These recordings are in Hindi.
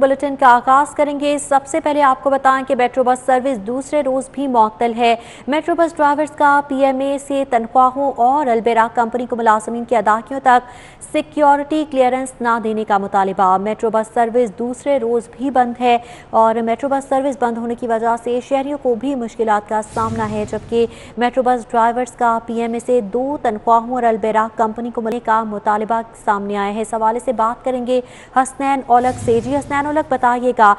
बुलेटिन का आगाज करेंगे। सबसे पहले आपको बताएं कि मेट्रो बस सर्विस दूसरे रोज भी मुअत्तल है। मेट्रो बस ड्राइवर्स का पीएमए से तनख्वाहों और अलबेरा कंपनी को मुलाजमीन की अदायगियों तक सिक्योरिटी क्लियरेंस ना देने का मुतालिबा। मेट्रो बस सर्विस दूसरे रोज भी बंद है और मेट्रो बस सर्विस बंद होने की वजह से शहरियों को भी मुश्किलात का सामना है, जबकि मेट्रो बस ड्राइवर्स का पीएमए से 2 तनख्वाहों और अलबेरा कंपनी को मिलने का मुतालिबा सामने आया है। इस हवाले से बात करेंगे हसनैन औलख से। जी हसनैन औलख, बताइएगा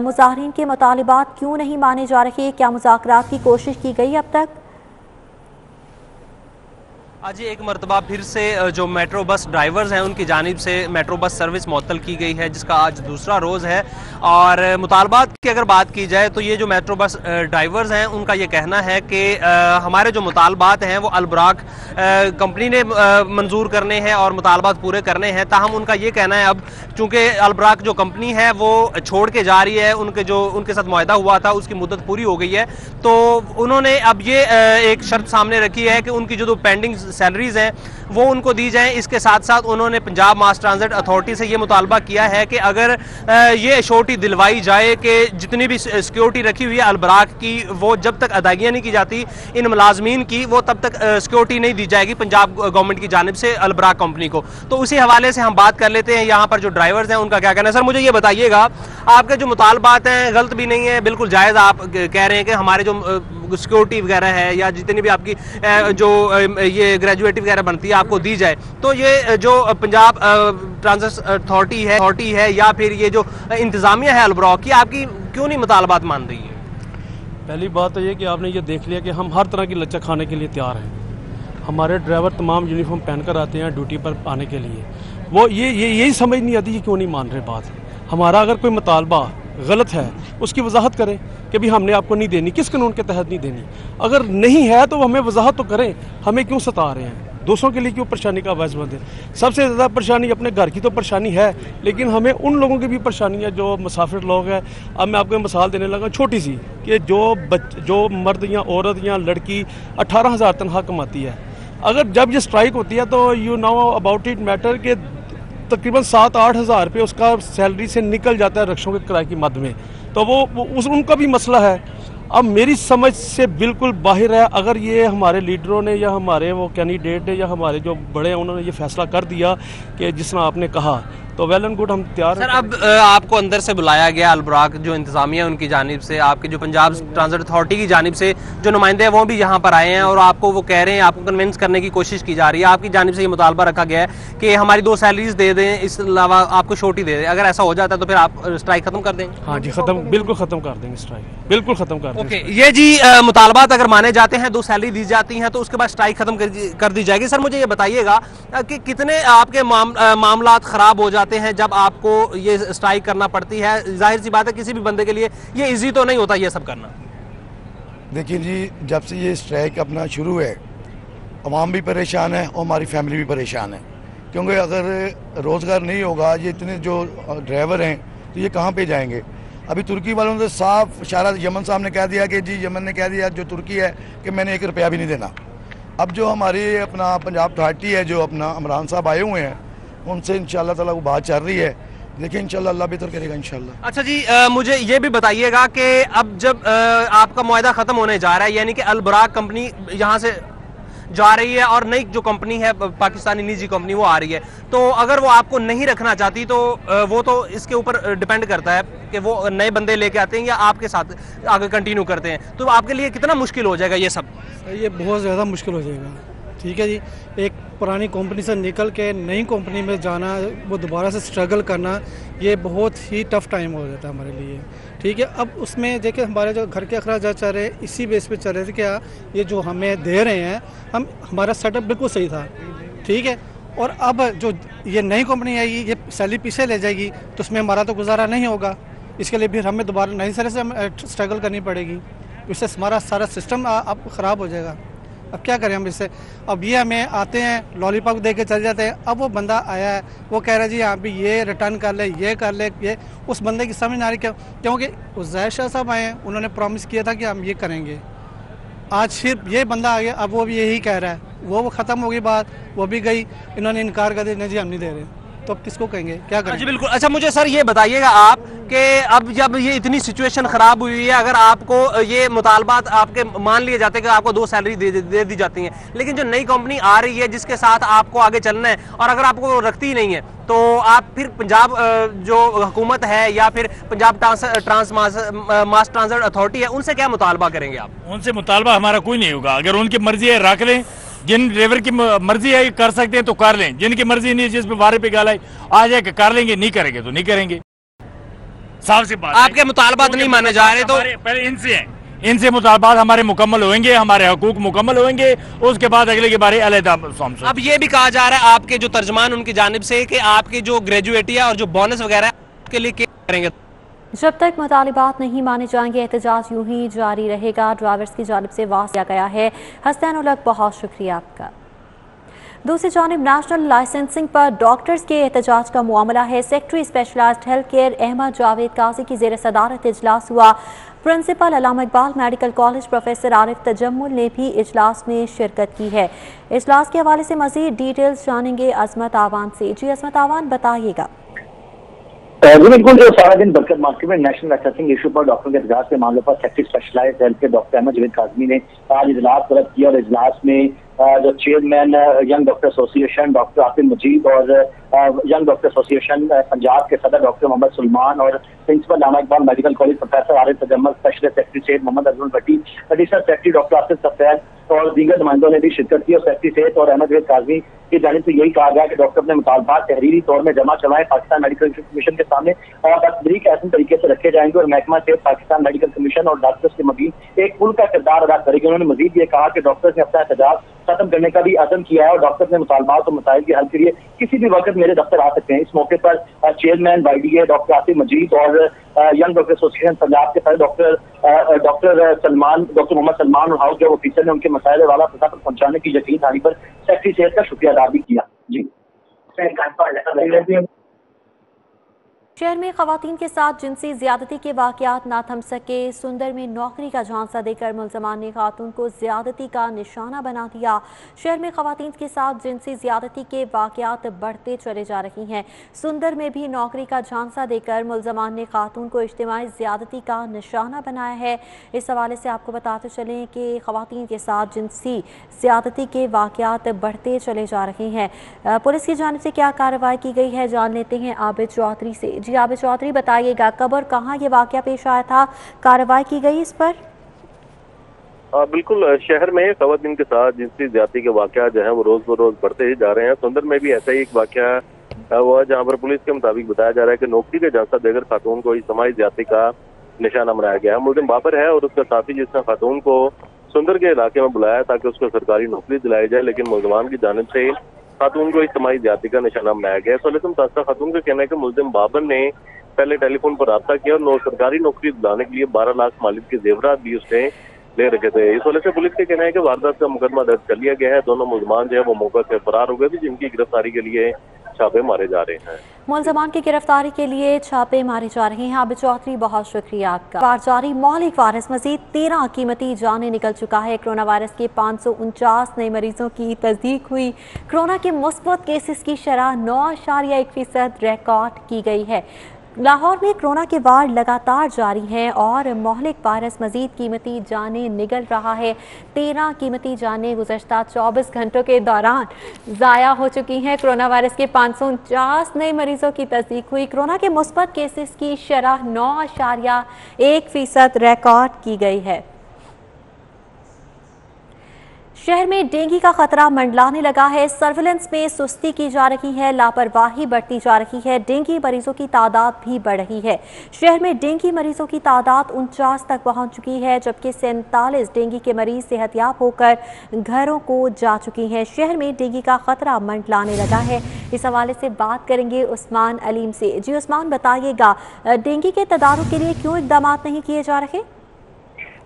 मुजाहिरीन के मुतालिबात क्यों नहीं माने जा रहे? क्या मुज़ाकरात की कोशिश की गई अब तक? आज एक मरतबा फिर से जो मेट्रो बस ड्राइवर्स हैं उनकी जानिब से मेट्रो बस सर्विस मुअत्तल की गई है, जिसका आज दूसरा रोज़ है। और मुतालबात की अगर बात की जाए तो ये जो मेट्रो बस ड्राइवर्स हैं उनका ये कहना है कि हमारे जो मुतालबात हैं वो अलबराक कंपनी ने मंजूर करने हैं और मुतालबात पूरे करने हैं। ताहम उनका ये कहना है अब चूँकि अलबराक जो कंपनी है वो छोड़ के जा रही है, उनके साथ मुआहदा हुआ था उसकी मुद्दत पूरी हो गई है, तो उन्होंने अब ये एक शर्त सामने रखी है कि उनकी जो पेंडिंग सैलरीज हैं वो उनको दी जाएं। इसके साथ साथ उन्होंने पंजाब मास ट्रांजिट अथॉरिटी से ये मुतालबा किया है कि अगर ये एश्योरिटी दिलवाई जाए कि जितनी भी सिक्योरिटी रखी हुई है अलबराक की, वो जब तक अदायगियाँ नहीं की जाती इन मुलाजमीन की, वो तब तक सिक्योरिटी नहीं दी जाएगी पंजाब गवर्नमेंट की जानिब से अलबराक कंपनी को। तो उसी हवाले से हम बात कर लेते हैं यहाँ पर जो ड्राइवर्स हैं उनका क्या कहना है। सर, मुझे ये बताइएगा, आपके जो मुतालबात हैं गलत भी नहीं है, बिल्कुल जायज़ आप कह रहे हैं कि हमारे जो सिक्योरिटी वगैरह है या जितनी भी आपकी जो ये ग्रेजुएटी वगैरह बनती है आपको दी जाए, तो ये जो पंजाब ट्रांजिट अथॉरिटी है या फिर ये जो इंतज़ामिया है अलबराक की, आपकी क्यों नहीं मुतालबात मान रही है? पहली बात तो ये कि आपने ये देख लिया कि हम हर तरह की लच्चा खाने के लिए तैयार हैं। हमारे ड्राइवर तमाम यूनिफॉर्म पहनकर आते हैं ड्यूटी पर आने के लिए। वो यही समझ नहीं आती कि क्यों नहीं मान रहे बात। हमारा अगर कोई मुतालबा गलत है उसकी वजाहत करें कि भी हमने आपको नहीं देनी, किस कानून के तहत नहीं देनी। अगर नहीं है तो हमें वजाहत तो करें, हमें क्यों सता रहे हैं, दूसरों के लिए क्यों परेशानी का बायस बनते हैं। सबसे ज़्यादा परेशानी अपने घर की तो परेशानी है, लेकिन हमें उन लोगों की भी परेशानी है जो मुसाफिर लोग हैं। अब मैं आपको मिसाल देने लगा छोटी सी, कि जो मर्द या औरत या लड़की 18,000 तनख्वाह कमाती है, अगर जब ये स्ट्राइक होती है तो you know about it matter कि तकरीबन 7-8 हज़ार रुपये उसका सैलरी से निकल जाता है रिक्शों के किराए की मद में, तो उनका भी मसला है। अब मेरी समझ से बिल्कुल बाहर है। अगर ये हमारे लीडरों ने या हमारे वो कैंडिडेट ने या हमारे जो बड़े हैं उन्होंने ये फैसला कर दिया कि जिस तरह आपने कहा, तो वेल एंड गुड, हम तैयार हैं। सर, अब आपको अंदर से बुलाया गया अलबराक जो इंतजामिया उनकी जानिब से, आपके जो पंजाब ट्रांजिट अथॉरिटी की जानिब से जो नुमाइंदे हैं वो भी यहाँ पर आए हैं और आपको वो कह रहे हैं, आपको कन्विंस करने की कोशिश की जा रही है। आपकी जानिब से ये मुतालबा रखा गया है कि हमारी 2 सैलरीज दे दें, इस अलावा आपको छोटी दे दें। अगर ऐसा हो जाता है तो फिर आप स्ट्राइक खत्म कर देंगे? हाँ जी, बिल्कुल ख़त्म कर देंगे स्ट्राइक, बिल्कुल ख़त्म कर देंगे। ओके, ये जी मुतालबात अगर माने जाते हैं, 2 सैलरी दी जाती हैं तो उसके बाद स्ट्राइक खत्म कर दी जाएगी। सर, मुझे ये बताइएगा कि कितने आपके मामलात ख़राब हो जाते हैं जब आपको ये स्ट्राइक करना पड़ती है? जाहिर सी बात है किसी भी बंदे के लिए ये इजी तो नहीं होता ये सब करना। देखिए जी, जब से ये स्ट्राइक अपना शुरू है, अवाम भी परेशान है और हमारी फैमिली भी परेशान है, क्योंकि अगर रोज़गार नहीं होगा, ये इतने जो ड्राइवर हैं तो ये कहाँ पे जाएंगे। अभी तुर्की वालों ने साफ इशारा यमन साहब ने कह दिया कि जी, यमन ने कह दिया जो तुर्की है कि मैंने 1 रुपया भी नहीं देना। अब जो हमारी अपना पंजाब अथॉरिटी है, जो अपना इमरान साहब आए हुए हैं, उनसे इंशाल्लाह ताला वो बात चल रही है, देखिए इंशाल्लाह अल्लाह बेहतर करेगा इंशाल्लाह। अच्छा जी, मुझे ये भी बताइएगा कि अब जब आपका मुआहदा ख़त्म होने जा रहा है, यानी कि अलबराक कंपनी यहाँ से जा रही है और नई जो कंपनी है पाकिस्तानी निजी कंपनी वो आ रही है, तो अगर वो आपको नहीं रखना चाहती तो वो तो इसके ऊपर डिपेंड करता है कि वो नए बंदे लेके आते हैं या आपके साथ आगे कंटिन्यू करते हैं, तो आपके लिए कितना मुश्किल हो जाएगा ये सब? ये बहुत ज़्यादा मुश्किल हो जाएगा। ठीक है जी, एक पुरानी कंपनी से निकल के नई कंपनी में जाना, वो दोबारा से स्ट्रगल करना, ये बहुत ही टफ़ टाइम हो जाता है हमारे लिए। ठीक है, अब उसमें देखिए हमारे जो घर के अखराजात चल रहे इसी बेस पे चल रहे थे, क्या ये जो हमें दे रहे हैं, हमारा सेटअप बिल्कुल सही था। ठीक है, और अब जो ये नई कंपनी आएगी, ये सैलरी पीछे ले जाएगी, तो उसमें हमारा तो गुजारा नहीं होगा। इसके लिए फिर हमें दोबारा नई तरह से स्ट्रगल करनी पड़ेगी, इससे हमारा सारा सिस्टम अब ख़राब हो जाएगा। अब क्या करें हम इससे? अब ये हमें आते हैं लॉलीपॉप दे के चल जाते हैं। अब वो बंदा आया है, वो कह रहा है जी यहाँ पे ये रिटर्न कर ले, ये कर ले, ये उस बंदे की समझ ना आ रही, क्योंकि उज़ैर शाह साहब आए हैं, उन्होंने प्रॉमिस किया था कि हम ये करेंगे। आज फिर ये बंदा आ गया, अब वो भी यही कह रहा है। वो ख़त्म हो गई बात, वो भी गई, इन्होंने इनकार कर दिया, नहीं जी हम नहीं दे रहे। तो अब किसको कहेंगे, क्या करेंगे? जी बिल्कुल। अच्छा मुझे सर ये बताइएगा आप कि अब जब ये इतनी सिचुएशन खराब हुई है, अगर आपको ये मुतालबात आपके मान लिए जाते हैं कि आपको 2 सैलरी दे दी जाती हैं, लेकिन जो नई कंपनी आ रही है जिसके साथ आपको आगे चलना है और अगर आपको रखती ही नहीं है, तो आप फिर पंजाब जो हुकूमत है या फिर पंजाब मास ट्रांजिट अथॉरिटी है, उनसे क्या मुतालबा करेंगे आप? उनसे मुतालबा हमारा कोई नहीं होगा। अगर उनकी मर्जी है रख लें, जिन ड्राइवर की मर्जी है कर सकते हैं तो कर लें, जिनकी मर्जी नहीं है, जिस पे वारे पे गाला आ जाए कर लेंगे, नहीं करेंगे तो नहीं करेंगे। साफ सी बात। आपके मुतालबात नहीं माने जा रहे तो पहले इनसे हैं, इनसे मुतालबात हमारे मुकम्मल होंगे, हमारे हकूक मुकम्मल होंगे, उसके बाद अगले के बारे अलहदा। अब ये भी कहा जा रहा है आपके जो तर्जमान उनकी जानिब से कि आपकी जो ग्रेजुएटी है और जो बोनस वगैरह के लिए क्या करेंगे? जब तक मुतालिबात नहीं माने जाएंगे एहतजाज यूं ही जारी रहेगा। ड्राइवर्स की जानिब से वास किया गया है। हसन उल हक, बहुत शुक्रिया आपका। दूसरी जानिब नेशनल लाइसेंसिंग पर डॉक्टर्स के एहतजाज का मामला है। Secretary specialised health care Ahmad Javed Qazi की ज़ेर सदारत इजलास हुआ। Principal Allama Iqbal medical college professor Arif Tajammul ने भी इजलास में शिरकत की है। इजलास के हवाले से मजीद डिटेल्स जानेंगे अजमत आवान से। जी अजमत आवान, बताइएगा। बिल्कुल, जो सारा दिन बरकत मार्केट में नेशनल लाइसेंसिंग इशू पर डॉक्टर के एहतजाज के मामले पर सेक्रेटरी स्पेशलाइज्ड हेल्थ के डॉक्टर अहमद जावेद काज़मी ने आज इजलास तलब किया और इजलास में जो chairman young doctor association doctor Asim Majeed और यंग डॉक्टर एसोसिएशन पंजाब के सदर डॉक्टर मोहम्मद सलमान और principal Allama Iqbal medical college professor Arif Tajammul, specialist secretary सेहत Mohammad Ajmal Bhatti, additional secretary doctor Asif सफेद और दीगर नुमाइंदों ने भी शिरकत की। और सेक्रेटरी सेहत और अहमद जावेद काज़मी की जानिब से यही कहा गया कि डॉक्टर अपने मुतालबात तहरीरी तौर में जमा करवाएं पाकिस्तान मेडिकल कमीशन के सामने और बतदरीक ऐसे तरीके से रखे जाएंगे और महकमा सेहत पाकिस्तान मेडिकल कमीशन और डॉक्टर्स के मबीन एक पुल का किरदार अदा करेगी। उन्होंने मजीद ये कहा कि डॉक्टर्स ने अपना एहतजाज खत्म करने का भी अज़म किया है और डॉक्टर्स ने मुतालबात और मसाइल के हल के लिए किसी भी वक्त मेरे दफ्तर आ सकते हैं। इस मौके पर chairman YDA doctor Asim Majeed और यंग डॉक्टर एसोसिएशन पंजाब के सदर डॉक्टर मोहम्मद सलमान और हाउस जो ऑफिसर ने उनके मसाइल वाला पता पर पहुंचाने की यकीन दहानी पर सेक्रेटरी सेहत का शुक्रिया अदा भी किया। जी शहर में खवातीन के साथ जिनसी ज्यादती के वाकयात ना थम सके। सुंदर में नौकरी का झांसा देकर मुलजमान ने खातून को ज्यादती का निशाना बना दिया। शहर में खवातीन के साथ जिनसी ज्यादती के वाकयात बढ़ते चले जा रही हैं। सुंदर में भी नौकरी का झांसा देकर मुलजमान ने खातून को इज्तिमाई ज्यादती का निशाना बनाया है। इस हवाले से आपको बताते चलें कि खवातीन के साथ जिनसी ज्यादती के वाकयात बढ़ते चले जा रहे हैं। पुलिस की जानिब से क्या कार्रवाई की गई है, जान लेते हैं आबिद चौधरी से। जी आबिद चौधरी, बताइएगा कब और कहां ये वाकया पेश आया था, कार्रवाई की गई इस पर? बिल्कुल, शहर में खवातीन के साथ जिनसी ज्यादती के वाकया जो है वो रोज ब रोज बढ़ते ही जा रहे हैं। सुंदर में भी ऐसा ही एक वाकया हुआ जहाँ पर पुलिस के मुताबिक बताया जा रहा है कि नौकरी का झांसा देकर खातून को इज्तिमाई ज्यादती का निशाना बनाया गया है। मुलजिम बाबर है और उसका साथी जिसने खातून को सुंदर के इलाके में बुलाया ताकि उसको सरकारी नौकरी दिलाई जाए, लेकिन मुलजमान की जानिब से खातून को इज्तिमाई ज्यादती का निशाना बनाया गया। लेकिन खातून का कहना है कि मुलजिम बाबर ने पहले टेलीफोन पर रब्ता किया और सरकारी नौकरी दिलाने के लिए 12 लाख मालिक के जेवरात भी उसने ले रखे थे। इस वजह से पुलिस का कहना है कि वारदात का मुकदमा दर्ज कर लिया गया है। दोनों मुलजमान जो है वो मौके से फरार हो गए थे, जिनकी गिरफ्तारी के लिए छापे मारे जा रहे हैं। मुलजमान की गिरफ्तारी के लिए छापे मारे जा रहे हैं। आबिद चौधरी, बहुत शुक्रिया आपका। बार जारी मौलिक वायरस मजीद 13 कीमती जानें निकल चुका है। कोरोना वायरस के 549 नए मरीजों की तस्दीक हुई। कोरोना के मुस्बत केसेस की शरह 9.1% रिकॉर्ड की गई है। लाहौर में कोरोना के वार लगातार जारी हैं और मौलिक वायरस मजीद कीमती जानें निगल रहा है। 13 कीमती जानें गुज़श्ता 24 घंटों के दौरान ज़ाया हो चुकी हैं। कोरोना वायरस के 549 नए मरीजों की तस्दीक हुई। कोरोना के मुस्बत केसेस की शरह 9.1% रिकॉर्ड की गई है। शहर में डेंगू का खतरा मंडलाने लगा है। सर्विलेंस में सुस्ती की जा रही है, लापरवाही बढ़ती जा रही है। डेंगू मरीजों की तादाद भी बढ़ रही है। शहर में डेंगू मरीजों की तादाद 49 तक पहुंच चुकी है, जबकि 47 डेंगू के मरीज सेहतयाब होकर घरों को जा चुकी हैं। शहर में डेंगू का खतरा मंडलाने लगा है। इस हवाले से बात करेंगे उस्मान अलीम से। जी उस्मान, बताइएगा डेंगू के तदारुक के लिए क्यों इकदाम नहीं किए जा रहे?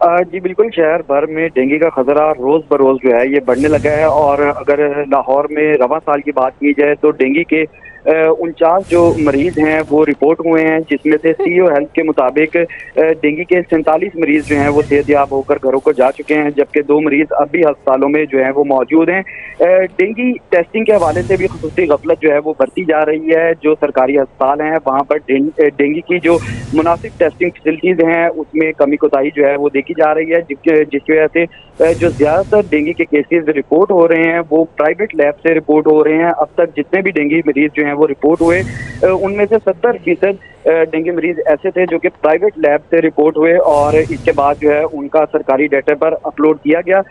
जी बिल्कुल, शहर भर में डेंगू का खतरा रोज बरोज जो है ये बढ़ने लगा है और अगर लाहौर में रवा साल की बात की जाए तो डेंगू के 49 जो मरीज हैं वो रिपोर्ट हुए हैं, जिसमें से CEO हेल्थ के मुताबिक डेंगू के 47 मरीज जो हैं वो सेहतयाब होकर घरों को जा चुके हैं, जबकि 2 मरीज अब भी अस्पतालों में जो है वो मौजूद हैं। डेंगू टेस्टिंग के हवाले से भी खुसूसी गफलत जो है वो बढ़ती जा रही है। जो सरकारी अस्पताल हैं वहाँ पर डेंगू की जो मुनासिब टेस्टिंग फैसिलिटीज हैं उसमें कमी कोताही जो है वो देखी जा रही है, जिसकी वजह से जो ज़्यादातर डेंगू के केसेस रिपोर्ट हो रहे हैं वो प्राइवेट लैब से रिपोर्ट हो रहे हैं। अब तक जितने भी डेंगू मरीज जो हैं वो रिपोर्ट हुए उनमें से 70% डेंगू मरीज ऐसे थे जो कि प्राइवेट लैब से रिपोर्ट हुए और इसके बाद जो है उनका सरकारी डाटा पर अपलोड किया गया।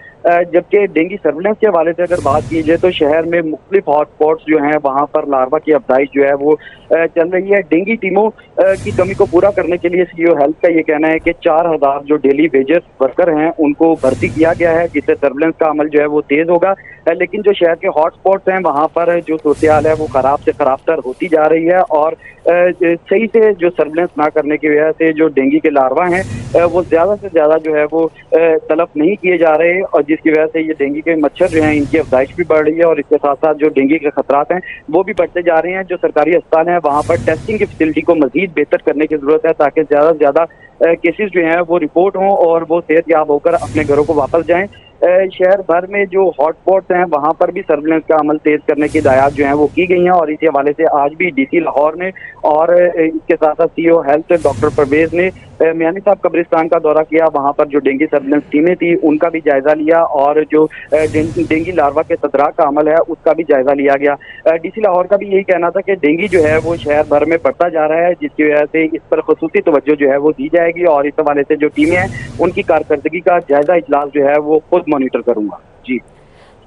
जबकि डेंगू सर्विलेंस के हवाले से अगर बात की जाए तो शहर में मुख्तलिफ हॉटस्पॉट्स जो हैं वहाँ पर लार्वा की अफजाइश जो है वो चल रही है। डेंगू टीमों की कमी को पूरा करने के लिए CEO हेल्थ का ये कहना है कि 4000 जो डेली वेजेस वर्कर हैं उनको भर्ती किया गया है, जिससे सर्विलेंस का अमल जो है वो तेज होगा। लेकिन जो शहर के हॉटस्पॉट्स हैं वहाँ पर जो सूरत हाल है वो खराब से खराबतर होती जा रही है और सही से जो सर्विलेंस ना करने की वजह से जो डेंगू के लार्वा हैं वो ज़्यादा से ज़्यादा जो है वो तलब नहीं किए जा रहे और जिसकी वजह से ये डेंगू के मच्छर जो हैं इनकी अफजाइश भी बढ़ रही है और इसके साथ साथ जो डेंगू के खतरात हैं वो भी बढ़ते जा रहे हैं। जो सरकारी अस्पताल हैं वहाँ पर टेस्टिंग की फैसिलिटी को मजीद बेहतर करने की ज़रूरत है ताकि ज़्यादा से ज़्यादा केसेस जो हैं वो रिपोर्ट हों और वो सेहतयाब होकर अपने घरों को वापस जाएं। शहर भर में जो हॉटस्पॉट्स हैं वहाँ पर भी सर्विलेंस का अमल तेज करने की हिदायत जो हैं वो की गई हैं और इसी हवाले से आज भी DC लाहौर ने और इसके साथ साथ CEO हेल्थ डॉक्टर परवेज ने मियानी साहब कब्रिस्तान का दौरा किया। वहाँ पर जो डेंगू सर्विलेंस टीमें थी उनका भी जायजा लिया और जो डेंगू लार्वा के तदराक का अमल है उसका भी जायजा लिया गया। DC लाहौर का भी यही कहना था कि डेंगू जो है वो शहर भर में बढ़ता जा रहा है, जिसकी वजह से इस पर खुसूसी तवज्जो जो है वो दी जाएगी और इस हवाले से जो टीमें हैं उनकी कारकर्दगी का जायजा इजलास जो है वो खुद मॉनिटर करूंगा। जी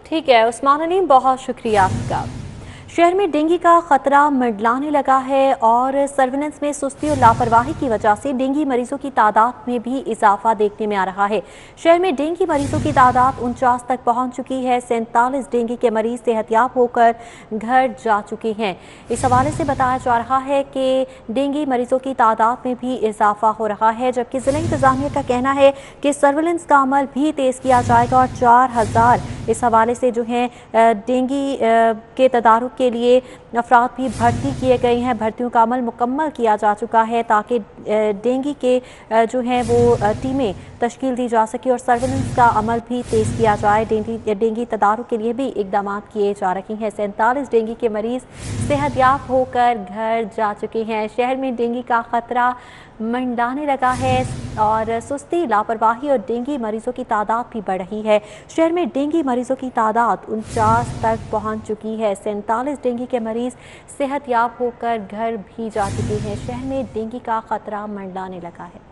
ठीक है उस्मान अलीम, बहुत शुक्रिया आपका। शहर में डेंगू का खतरा मंडलाने लगा है और सर्विलेंस में सुस्ती और लापरवाही की वजह से डेंगू मरीजों की तादाद में भी इजाफा देखने में आ रहा है। शहर में डेंगू मरीजों की तादाद 49 तक पहुंच चुकी है। 47 डेंगू के मरीज सेहतयाब होकर घर जा चुके हैं। इस हवाले से बताया जा रहा है कि डेंगू मरीजों की तादाद में भी इजाफा हो रहा है, जबकि जिला इंतजामिया का कहना है कि सर्विलेंस का अमल भी तेज़ किया जाएगा और 4000 इस हवाले से जो है डेंगू के तदारुक के लिए अफराद भी भर्ती किए गए हैं। भर्तियों का अमल मुकम्मल किया जा चुका है ताकि डेंगू के जो हैं वो टीमें तश्कील दी जा सके और सर्विलेंस का अमल भी तेज़ किया जाए। डेंगू तदारुक के लिए भी इकदाम किए जा रहे हैं। 47 डेंगू के मरीज सेहतयाब होकर घर जा चुके हैं। शहर में डेंगू का खतरा मंडाने लगा है और सुस्ती, लापरवाही और डेंगू मरीजों की तादाद भी बढ़ रही है। शहर में डेंगू मरीजों की तादाद 49 तक पहुंच चुकी है। 47 डेंगू के मरीज सेहतयाब होकर घर भी जा चुके हैं। शहर में डेंगू का खतरा मंडलाने लगा है।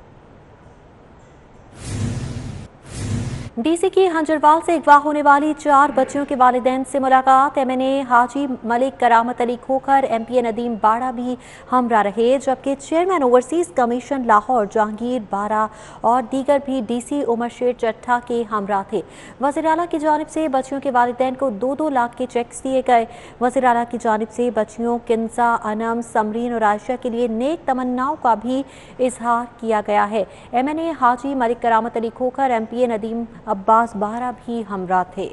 DC की हंजरवाल से अगवा होने वाली 4 बच्चियों के वालिदैन से मुलाकात। MNA हाजी मलिक करामत अली खोखर, MPA नदीम बाड़ा भी हमरा रहे, जबकि chairman overseas commission Lahore Jahangir बारा और दीगर भी DC उमर शेर चट्ठा के हमरा थे। वज़ीर आला की जानिब से बच्चियों के वालिदैन को 2-2 लाख के चेक्स दिए गए। वज़ीर आला की जानिब से बच्चियों किन्जा, अनम, समरीन और आयशा के लिए नेक तमन्नाओं का भी इजहार किया गया है। MNA हाजी मलिक करामत अली खोखर, MPA नदीम अब्बास बारा भी हमरा थे।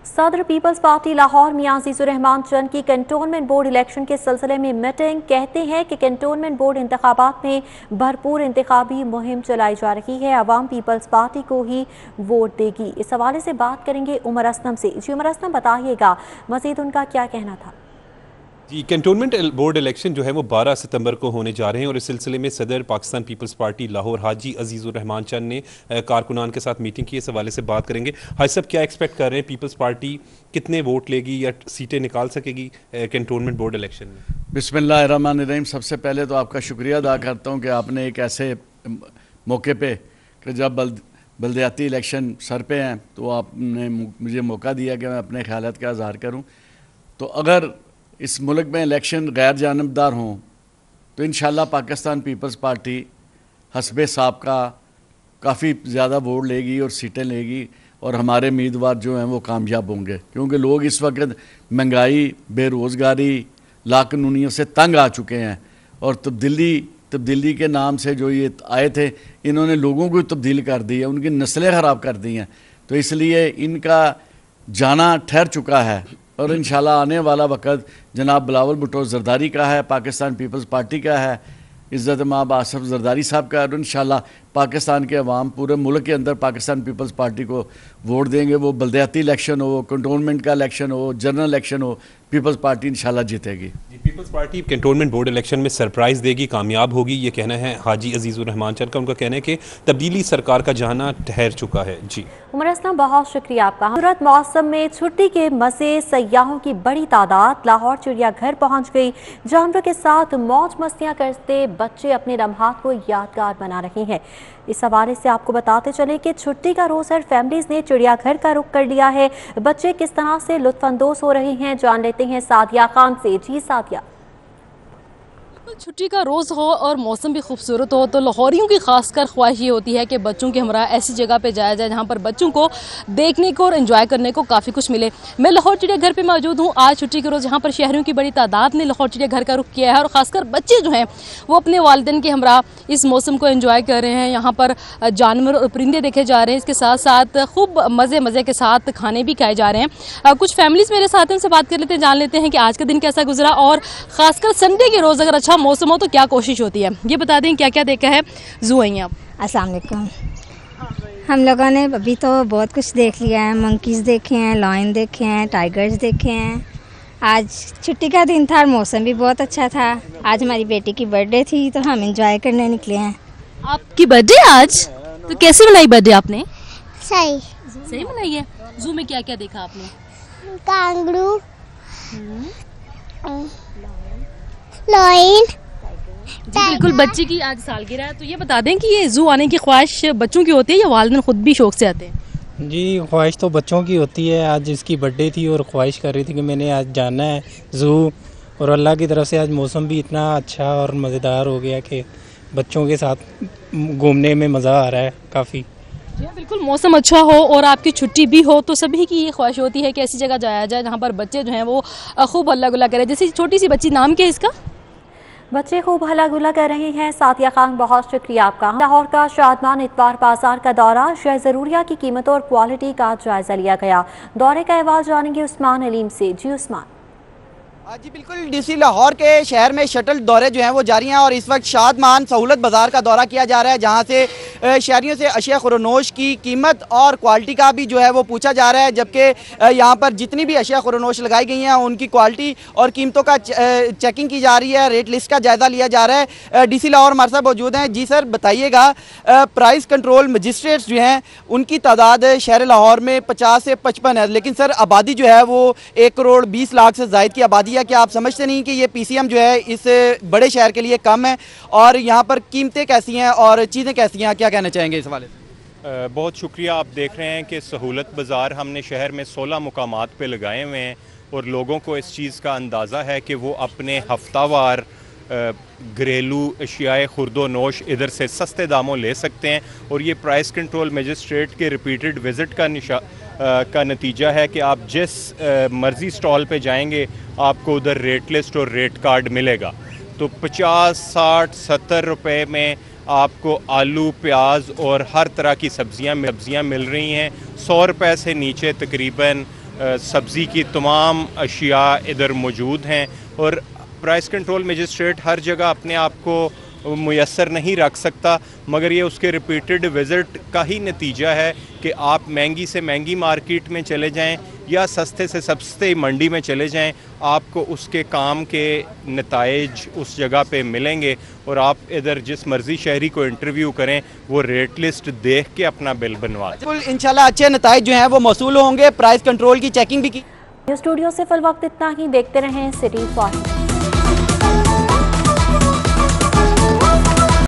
सदर पीपल्स पार्टी लाहौर मियां अजीजुर रहमान चंद की कैंटोनमेंट बोर्ड इलेक्शन के सिलसिले में मीटिंग। कहते हैं कि कैंटोनमेंट बोर्ड इंतखाबात में भरपूर इंतखाबी मुहिम चलाई जा रही है, अवाम पीपल्स पार्टी को ही वोट देगी। इस हवाले से बात करेंगे उमर असलम से। जी उमर असलम, बताइएगा मजीद उनका क्या कहना था। जी, कैंटोनमेंट बोर्ड इलेक्शन जो है वो 12 सितंबर को होने जा रहे हैं और इस सिलसिले में सदर पाकिस्तान पीपल्स पार्टी लाहौर हाजी अजीजुर रहमान चंद ने कारकुनान के साथ मीटिंग की। इस हवाले से बात करेंगे। हाजी साहब, क्या एक्सपेक्ट कर रहे हैं, पीपल्स पार्टी कितने वोट लेगी या सीटें निकाल सकेगी कैंटोनमेंट बोर्ड इलेक्शन में? बिस्मिल्लाहिर्रहमानिर्रहीम। सबसे पहले तो आपका शुक्रिया अदा करता हूँ कि आपने एक ऐसे मौके पे कि जब बल्दियाती इलेक्शन सर पे हैं तो आपने मुझे मौका दिया कि मैं अपने ख्यालात का इज़हार करूँ। तो अगर इस मुल्क में इलेक्शन गैर जानबदार हों तो इंशाल्लाह पाकिस्तान पीपल्स पार्टी हस्बे साहब का काफ़ी ज़्यादा वोट लेगी और सीटें लेगी और हमारे उम्मीदवार जो हैं वो कामयाब होंगे, क्योंकि लोग इस वक्त महंगाई, बेरोज़गारी, लाकानूनियों से तंग आ चुके हैं और तब्दीली के नाम से जो ये आए थे इन्होंने लोगों को तब्दील कर दी है, उनकी नस्लें ख़राब कर दी हैं। तो इसलिए इनका जाना ठहर चुका है और इंशाल्लाह आने वाला वक्त जनाब बिलावल भुट्टो जरदारी का है, पाकिस्तान पीपल्स पार्टी का है, इज़्ज़त माब आसफ जरदारी साहब का है और इंशाल्लाह पाकिस्तान के अवाम पूरे मुल्क के अंदर पाकिस्तान पीपल्स पार्टी को वोट देंगे। वो बल्दियाती इलेक्शन हो, कंटोनमेंट का इलेक्शन हो, जनरल इलेक्शन हो, पीपल्स पार्टी इंशाल्लाह जीतेगी। Peoples Party cantonment board election में सरप्राइज देगी, कामयाब होगी, ये कहना है हाजी अजीज़ुर रहमान चंद का। उनका कहना है कि तब्दीली सरकार का जाना ठहर चुका है। जी उमर असलम, बहुत शुक्रिया आपका। खूबसूरत मौसम में छुट्टी के मज़े, सयाहों की बड़ी तादाद लाहौर चिड़ियाघर पहुंच गई। जानवरों के साथ मौज मस्तियां करते बच्चे अपने लम्हात को यादगार बना रहे हैं। इस हवाले से आपको बताते चले कि छुट्टी का रोज़ हर फैमिलीज ने चिड़ियाघर का रुख कर लिया है। बच्चे किस तरह से लुत्फानंदोज हो रहे हैं, जान लेते हैं सादिया खान से। जी सादिया। छुट्टी का रोज़ हो और मौसम भी खूबसूरत हो तो लाहौरियों की खासकर ख्वाहिश ये होती है कि बच्चों के हमरा ऐसी जगह पे जाया जाए जहाँ पर बच्चों को देखने को और एंजॉय करने को काफ़ी कुछ मिले। मैं लाहौर चिड़ियाघर पे मौजूद हूँ आज छुट्टी के रोज़, जहाँ पर शहरियों की बड़ी तादाद ने लाहौर चिड़ियाघर का रुख किया है और ख़ासकर बच्चे जो हैं वो अपने वालिदैन के हमरा इस मौसम को एंजॉय कर रहे हैं। यहाँ पर जानवर और परिंदे देखे जा रहे हैं, इसके साथ साथ खूब मज़े के साथ खाने भी खाए जा रहे हैं। कुछ फैमिलीज़ मेरे साथ उनसे बात कर लेते हैं, जान लेते हैं कि आज का दिन कैसा गुजरा और ख़ासकर संडे के रोज़ अगर अच्छा मौसम हो तो क्या कोशिश होती है। ये बता दें क्या क्या देखा है। जू आई हैं आप? अस्सलाम वालेकुम। हम लोगों ने अभी तो बहुत कुछ देख लिया है, मंकीज़ देखे हैं, लायन देखे हैं, टाइगर्स देखे हैं। आज छुट्टी का दिन था और मौसम भी बहुत अच्छा था। आज हमारी बेटी की बर्थडे थी तो हम एंजॉय करने निकले हैं। आपकी बर्थडे आज? तो कैसे मनाई बर्थडे आपने? सही मनाई है। जू में क्या क्या देखा आपने? कांगरू, लायन। जी बिल्कुल, बच्चे की आज सालगिरह है तो ये बता दें कि ये जू आने की ख्वाहिश बच्चों की होती है या वालिदैन खुद भी शौक से आते हैं? जी ख्वाहिश तो बच्चों की होती है। आज इसकी बर्थडे थी और ख्वाहिश कर रही थी कि मैंने आज जाना है जू, और अल्लाह की तरफ से आज मौसम भी इतना अच्छा और मज़ेदार हो गया कि बच्चों के साथ घूमने में मज़ा आ रहा है काफ़ी। जी बिल्कुल, मौसम अच्छा हो और आपकी छुट्टी भी हो तो सभी की ये ख्वाहिश होती है कि ऐसी जगह जाया जाए जहाँ पर बच्चे जो हैं वो खूब हल्ला गुल्ला करें। जैसे छोटी सी बच्ची, नाम क्या है इसका? बच्चे खूब हल्ला गुल्ला कर रहे हैं। सादिया खान, बहुत शुक्रिया आपका। लाहौर का शादमान इतवार बाजार का दौरा, शय ज़रूरिया की कीमतों और क्वालिटी का जायजा लिया गया। दौरे का अहवाल जानेंगे उस्मान अलीम से। जी उस्मान। जी बिल्कुल, डीसी लाहौर के शहर में शटल दौरे जो हैं वो जारी हैं और इस वक्त शादमान सहूलत बाज़ार का दौरा किया जा रहा है, जहां से शहरियों से अशिया खुरनोश की कीमत और क्वालिटी का भी जो है वो पूछा जा रहा है। जबकि यहाँ पर जितनी भी अशिया खुरनोश लगाई गई हैं उनकी क्वालिटी और कीमतों का चेकिंग की जा रही है, रेट लिस्ट का जायज़ा लिया जा रहा है। डीसी लाहौर हमारे साथ मौजूद हैं। जी सर, बताइएगा प्राइस कंट्रोल मजिस्ट्रेट्स जो हैं उनकी तादाद शहर लाहौर में 50 से 55 है, लेकिन सर आबादी जो है वो 1 करोड़ 20 लाख से ज़ायद की आबादी है। क्या आप समझते नहीं कि ये PCM जो है इस बड़े शहर के लिए कम है और यहाँ पर कीमतें कैसी हैं और चीज़ें कैसी हैं, क्या कहना चाहेंगे इस हवाले से? बहुत शुक्रिया। आप देख रहे हैं कि सहूलत बाज़ार हमने शहर में 16 मुकामात पे लगाए हुए हैं और लोगों को इस चीज़ का अंदाज़ा है कि वो अपने हफ्तावार घरेलू अशियाए खुर्दो नोश इधर से सस्ते दामों ले सकते हैं। और ये प्राइस कंट्रोल मजिस्ट्रेट के रिपीटेड विज़िट का नतीजा है कि आप जिस मर्ज़ी स्टॉल पे जाएंगे आपको उधर रेट लिस्ट और रेट कार्ड मिलेगा। तो 50, 60, 70 रुपये में आपको आलू, प्याज और हर तरह की सब्ज़ियाँ मिल रही हैं। 100 रुपये से नीचे तकरीबन सब्ज़ी की तमाम अशिया इधर मौजूद हैं। और प्राइस कंट्रोल मजिस्ट्रेट हर जगह अपने आप को मुयस्सर नहीं रख सकता, मगर ये उसके रिपीटेड विज़िट का ही नतीजा है कि आप महंगी से महंगी मार्केट में चले जाएं या सस्ते से सस्ते मंडी में चले जाएं, आपको उसके काम के नताइज उस जगह पे मिलेंगे। और आप इधर जिस मर्जी शहरी को इंटरव्यू करें वो रेट लिस्ट देख के अपना बिल बनवा दें। बिल्कुल, इंशाल्लाह अच्छे नताइज जो हैं वो मौसूल होंगे। प्राइस कंट्रोल की चेकिंग भी की। स्टूडियो से फिल वक्त इतना ही। देखते रहें सिटी फॉर।